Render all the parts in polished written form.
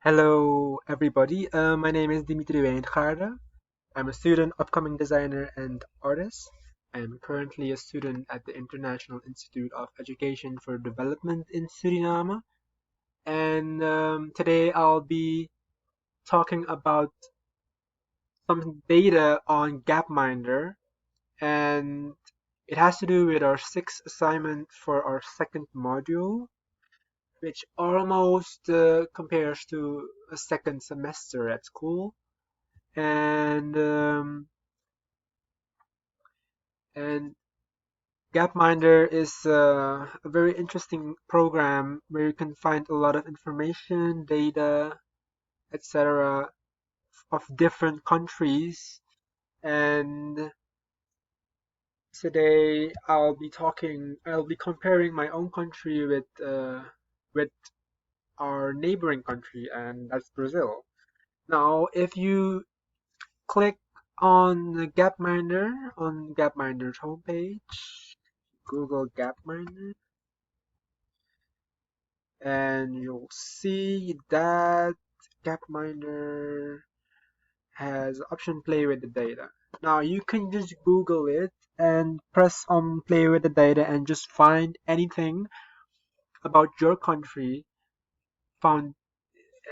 Hello, everybody. My name is Dimitri Wijngaarde. I'm a student, upcoming designer, and artist. I'm currently a student at the International Institute of Education for Development in Suriname. And today I'll be talking about some data on Gapminder. And it has to do with our sixth assignment for our second module, which almost compares to a second semester at school. And Gapminder is a very interesting program where you can find a lot of information, data, etc. of different countries. And today I'll be comparing my own country with our neighboring country, and that's Brazil. Now, if you click on the Gapminder on Gapminder's homepage, Google Gapminder, and you'll see that Gapminder has option play with the data. Now you can just Google it and press on play with the data and just find anything about your country, found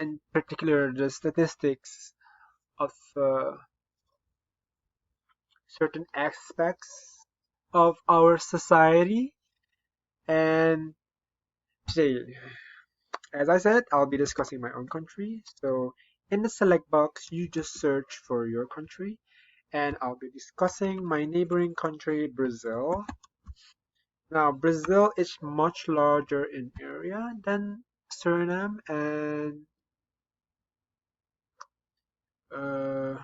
in particular the statistics of certain aspects of our society. And today, as I said, I'll be discussing my own country. So in the select box, you just search for your country, and I'll be discussing my neighboring country, Brazil. Now, Brazil is much larger in area than Suriname, uh,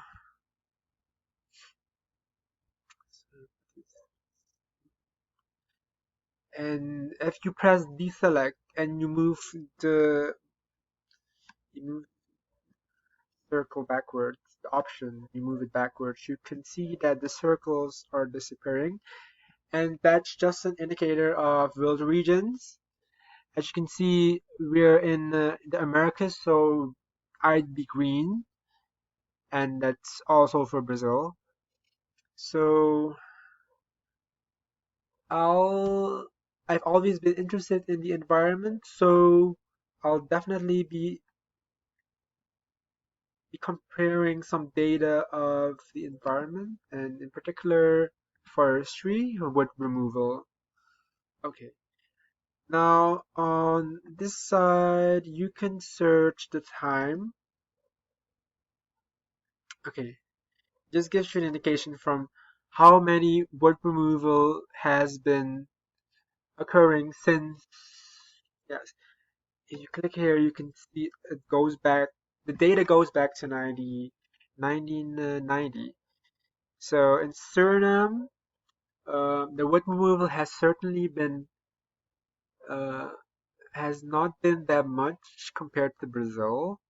and if you press deselect and you move circle backwards, the option you move it backwards, you can see that the circles are disappearing, and that's just an indicator of world regions. As you can see, we're in the Americas, so I'd be green, and that's also for Brazil. So I'll I've always been interested in the environment, so I'll definitely be comparing some data of the environment, and in particular forestry or wood removal. Okay. Now, on this side, you can search the time. Okay, just gives you an indication from how many wood removal has been occurring since. Yes, if you click here, you can see it goes back. The data goes back to 1990. So in Suriname, the wood removal uh, has not been that much compared to Brazil,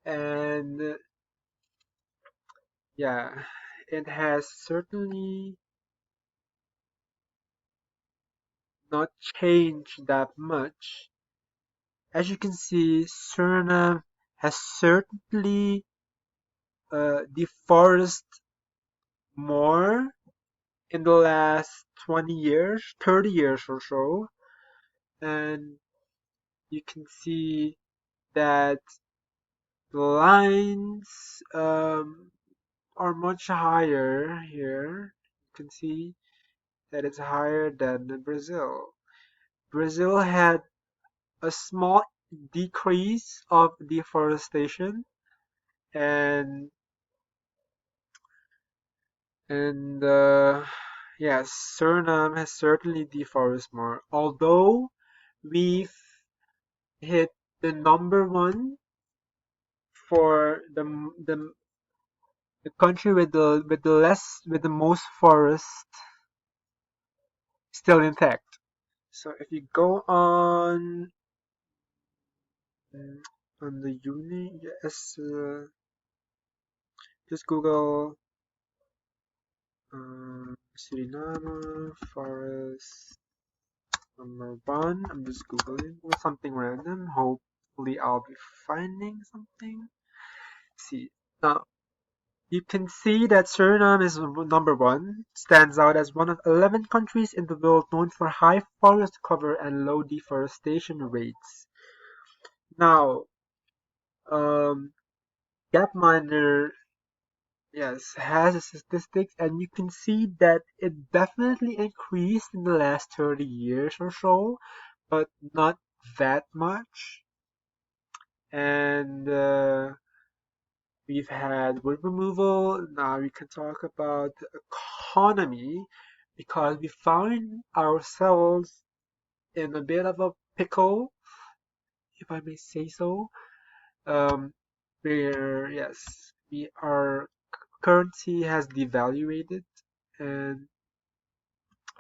and yeah, it has certainly not changed that much. As you can see, Suriname has certainly deforested more in the last 20 years, 30 years or so, and you can see that the lines are much higher here. You can see that it's higher than Brazil. Brazil had a small decrease of deforestation, and and yes, Suriname has certainly deforested more. Although we've hit the number one for the country with the most forest still intact. So if you go mm, on the uni, yes, just Google Suriname forest number one. I'm just googling with something random. Hope hopefully I'll be finding something. See, now you can see that Suriname is number one, stands out as one of 11 countries in the world known for high forest cover and low deforestation rates. Now, um, Gapminder, yes, has a statistics, and you can see that it definitely increased in the last 30 years or so, but not that much. And we've had wood removal. Now we can talk about the economy because we found ourselves in a bit of a pickle, if I may say so. Um, where yes, our currency has devaluated and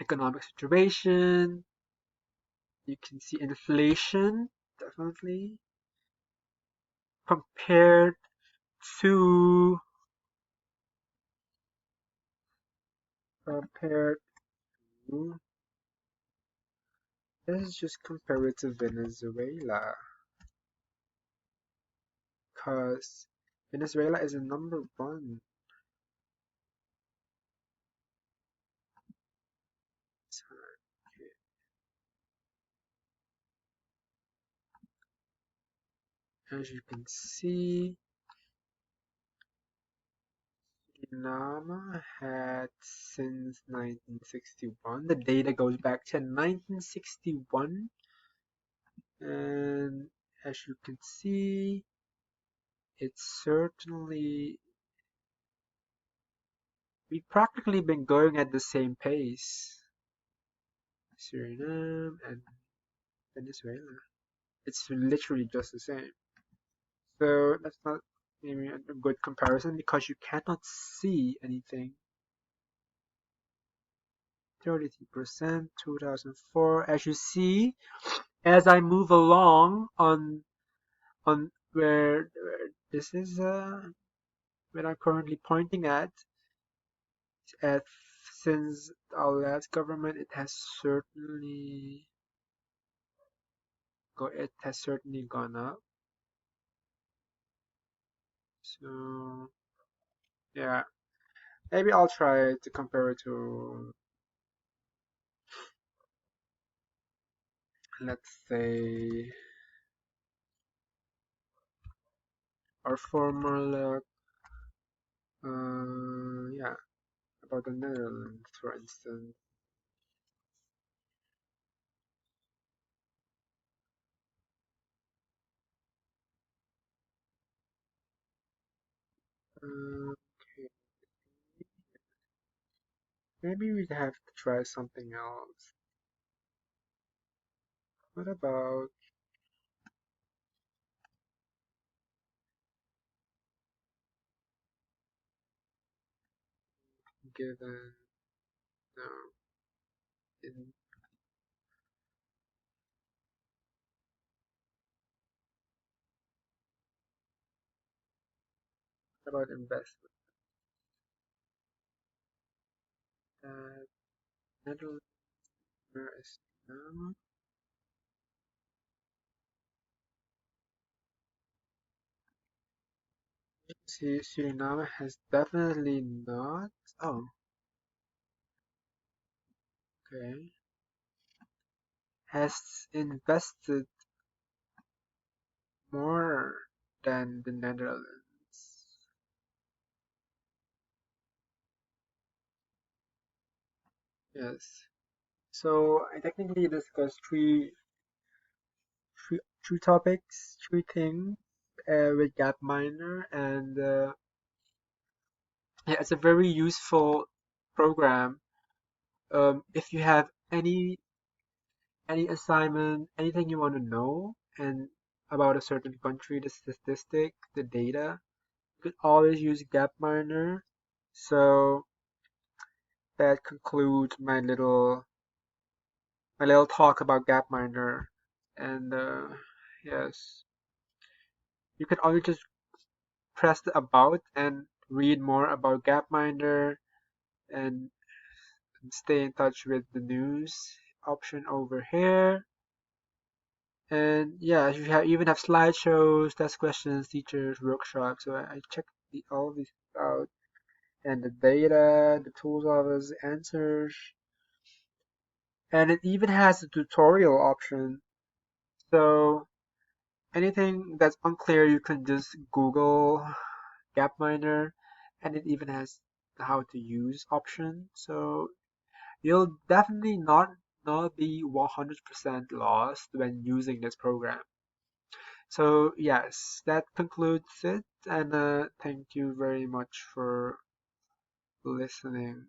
economic situation. You can see inflation definitely compared to compared to let's just compare it to Venezuela, because Venezuela is a number one. So, as you can see, Suriname had since 1961. The data goes back to 1961, and as you can see, it's certainly we've practically been going at the same pace. Suriname and Venezuela. It's literally just the same. So that's not maybe a good comparison because you cannot see anything. 33%, 2004. As you see, as I move along on where this is where I'm currently pointing at since our last government, it has certainly gone up. So yeah, maybe I'll try to compare it to, let's say, our former, yeah, about the Netherlands, for instance. Okay, maybe we'd have to try something else. What about given, no, in, what about investment? Uh, Netherlands, where is now? See, Suriname has definitely not. Oh, okay. Has invested more than the Netherlands. Yes. So I technically discussed three topics, three things with Gapminder, and yeah, it's a very useful program. If you have any assignment, anything you want to know, and about a certain country, the statistic, the data, you can always use Gapminder. So that concludes my little talk about Gapminder, and yes, you can always just press the about and read more about Gapminder and stay in touch with the news option over here. And yeah, even have slideshows, test questions, teachers, workshops. So I checked all of these out, and the data, the tools office, answers, and it even has a tutorial option. So anything that's unclear, you can just Google Gapminder, and it even has the how to use option. So you'll definitely not be 100% lost when using this program. So yes, that concludes it, and thank you very much for listening.